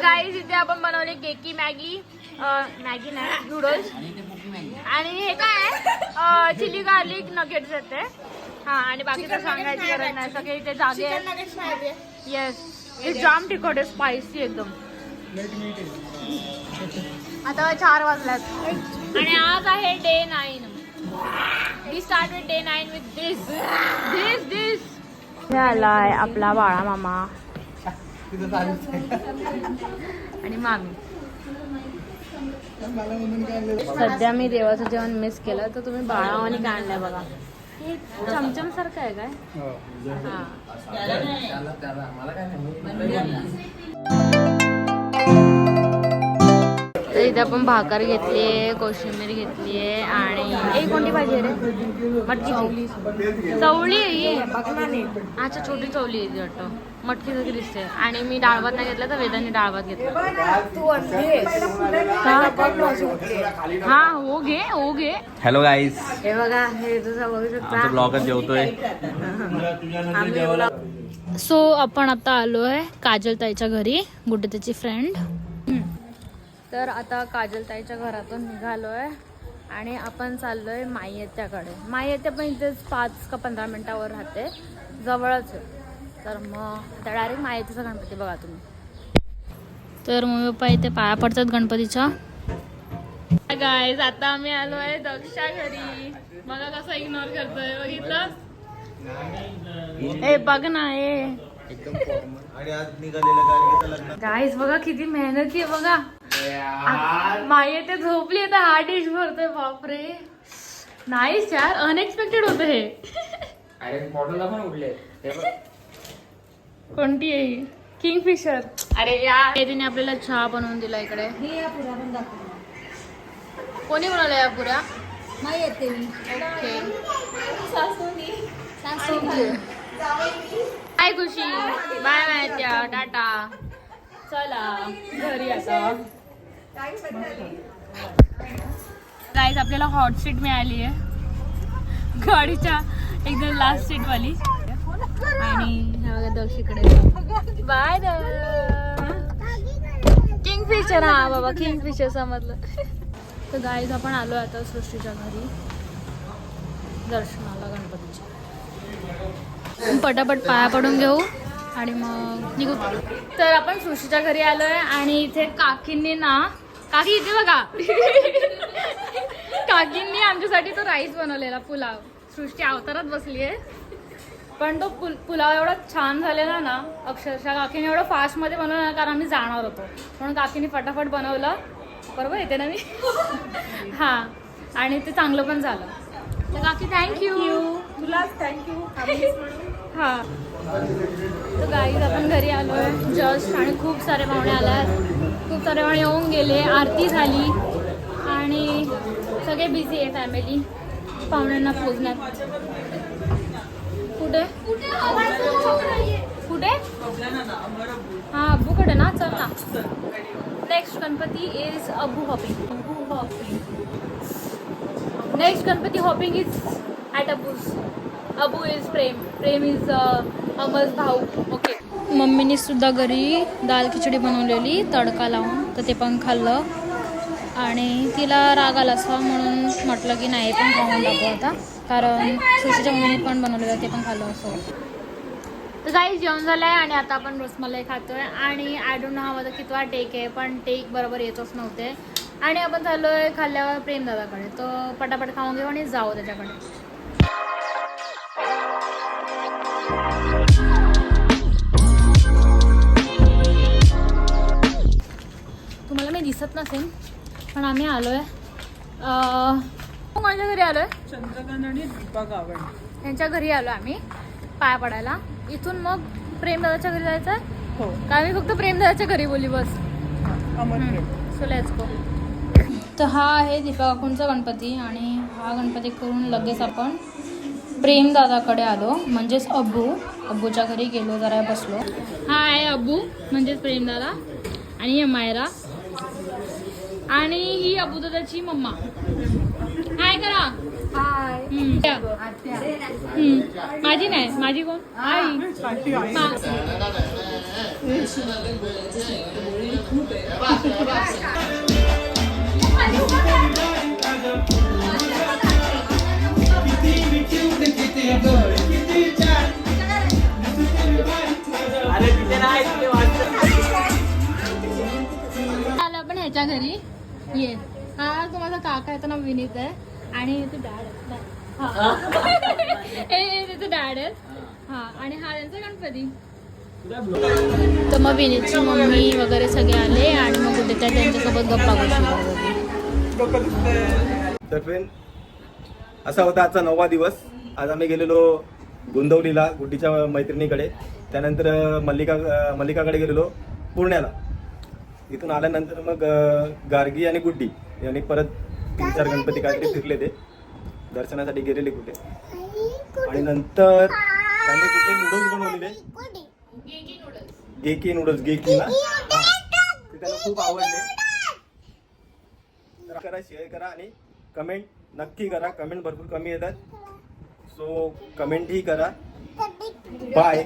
Guys इथे आपण बनवले केकी मॅगी मॅगी नाही नूडल्स आणि हे काय आहे चिली गार्लिक नगेट्स येते. हा आणि बाकीचं सांगायची गरज नाही, सगळे इथे जागे आहेत. येस हे जाम तिखट आहे, स्पायसी एकदम. आता 4 वाजल्यात आणि आज आहे day 9. We start with day 9 with this. हे आलाय आपला बाळा मामा आणि मामी. सध्या मी देवाचं जेवण मिस केलं तर तुम्ही बाळावानी काय आणलंय बघा. हे चमचम सारखं आहे काय? तर इथे आपण भाकर घेतलीये, कोशिंबीर घेतलीये आणि एक कोणती भाजी आहे रे? मटकीची चवळी आहे. अच्छा छोटी चवली आहे ती वाटतं, मटकी सारखी दिसते. आणि मी डाळ भात नाही घेतला तर वेदांनी डाळ भात घेतला. हा हो घे. हॅलो गाईज, हे बघा हे तुझं बघू शकता ब्लॉगर जेवतोय. सो आपण आता आलोय काजल ताईच्या घरी, गुड्डे त्याची फ्रेंड. तर आता काजल ताईच्या घरातून निघालोय आणि आपण चाललोय मायेत्याकडे. मायेत्या पण इथेच 5 का 15 मिनिटावर राहते, जवळच आहे. तर मग आता डायरेक्ट मायेतीचा गणपती बघा तुम्ही. तर मम्मी पप्पा इथे पाया पडतात गणपतीच्या. गाईज आता आम्ही आलोय दक्षा घरी. बघा कसं इग्नोर करतोय, बघितलं? ए बघ ना गाईज बघा किती मेहनती आहे बघा. माये ते झोपली आता हा डिश भरतोय. बापरे नाईस यार, अनएक्सपेक्टेड होतं हे. कोणती आहे? किंगफिशर. अरे यार तिने आपल्याला चहा बनवून दिला इकडे. कोणी बनवलं या पुऱ्या? नाही येते मी. ओके बाय खुशी, बाय माहित्या, टाटा. चला घरी आता. गाईज आपल्याला हॉट सीट मिळाली आहे गाडीच्या एकदम लास्ट सीट वाली. आणि ह्या बघा दक्ष इकडे. Bye kingfisher. हा बाबा किंगफिशर समजलं. तर गाईज आपण आलो आता सृष्टीच्या घरी दर्शनाला गणपतीच्या. पटापट पाया पडून घेऊ आणि मग निघू. तर आपण सृष्टीच्या घरी आलोय आणि इथे काकींनी ना, काकी इथे बघा काकींनी आमच्यासाठी तो राईस बनवलेला पुलाव. सृष्टी अवतारात बसली आहे पण तो पुलाव एवढा छान झालेला ना, अक्षरशः काकीने एवढं फास्टमध्ये बनवलं ना, कारण आम्ही जाणार होतो म्हणून काकीने फटाफट बनवलं. बरोबर येते ना मी हां, आणि ते चांगलं पण झालं. तर काकी थँक्यू. तुला थँक्यू. हां तर गाईज आपण घरी आलो आहे जस्ट आणि खूप सारे पाहुणे आले आहेत. खूप सारे पाहुणे येऊन गेले, आरती झाली आणि सगळे बिझी आहे फॅमिली पाहुण्यांना पोचण्यात. कुठे हां अब्बूकडे ना, चल ना. Next Ganpati is Abbu hopping. Next Ganpati hopping is at Abbu's. Abu is Prem is अमज भाऊ. ओके. मम्मीने सुद्धा घरी दाल खिचडी बनवलेली तडका लावून, तर ते पण खाल्लं आणि तिला राग आला असं म्हणून म्हटलं की नाही पण खाऊन टाकू आता, कारण सुशीच्या मम्मीने पण बनवलेलं ते पण खाल्लं असं. तर काही जेवण झालं आहे आणि आता आपण रसमलाई खातो आहे. आणि आय डोंट नो हा माझा कितवा टेक आहे, पण टेक बरोबर येतच नव्हते. आणि आपण चाललो आहे खाल्ल्यावर प्रेमदादाकडे, तो पटापट खाऊन घेऊ आणि जाऊ त्याच्याकडे. तुम्हाला मी दिसत नसेल पण आम्ही आलोय माझ्या घरी आलोय, चंद्रकांत आणि दीपा गावड यांच्या घरी आलो आम्ही पाया पडायला. इथून मग प्रेमदादाच्या घरी जायचं आहे. हो का मी फक्त प्रेमदादाच्या घरी बोलली बस. So let's go. तर हा आहे दीपा काकूंचा गणपती आणि हा गणपती करून लगेच आपण प्रेमदादाकडे आलो, म्हणजेच अब्बूच्या घरी गेलो, जरा बसलो. हा आहे अब्बू म्हणजेच प्रेमदादा आणि ही मायरा आणि ही अब्बूदादाची मम्मा. हाय करा. हाय. माझी नाही, माझी कोण? आई. आमच्या घरी ये. हा तो माझा काका आहे, तो नाव विनीत आहे आणि ते डॅड आहे. हा. हे त्याचे डॅड आहेत. हा आणि हा त्यांचा गणपती. तर मग विनीतची मम्मी वगैरे सगळे आले आणि मग कुठे त्या त्यांच्यासोबत गप्पा गोष्टी. तर फ्रेंड असा होता आजचा 9वा दिवस. आज आम्ही गेलेलो गोंदवलीला गुड्डीच्या मैत्रिणीकडे, त्यानंतर मल्लिकाकडे गेलेलो पुण्याला. इथून आल्यानंतर मग गार्गी आणि गुड्डी यांनी परत 3-4 गणपती काहीतरी फिरले, ते दर्शनासाठी गेलेले कुठे. आणि नंतर त्यांनी कुठे नूडल्स बनवलेले, गेकी नूडल्स, गेकी ना, ते त्यांना खूप आवडले. तर करा, शेअर करा आणि कमेंट नक्की करा. कमेंट भरपूर कमी येतात, सो कमेंटही करा. बाय.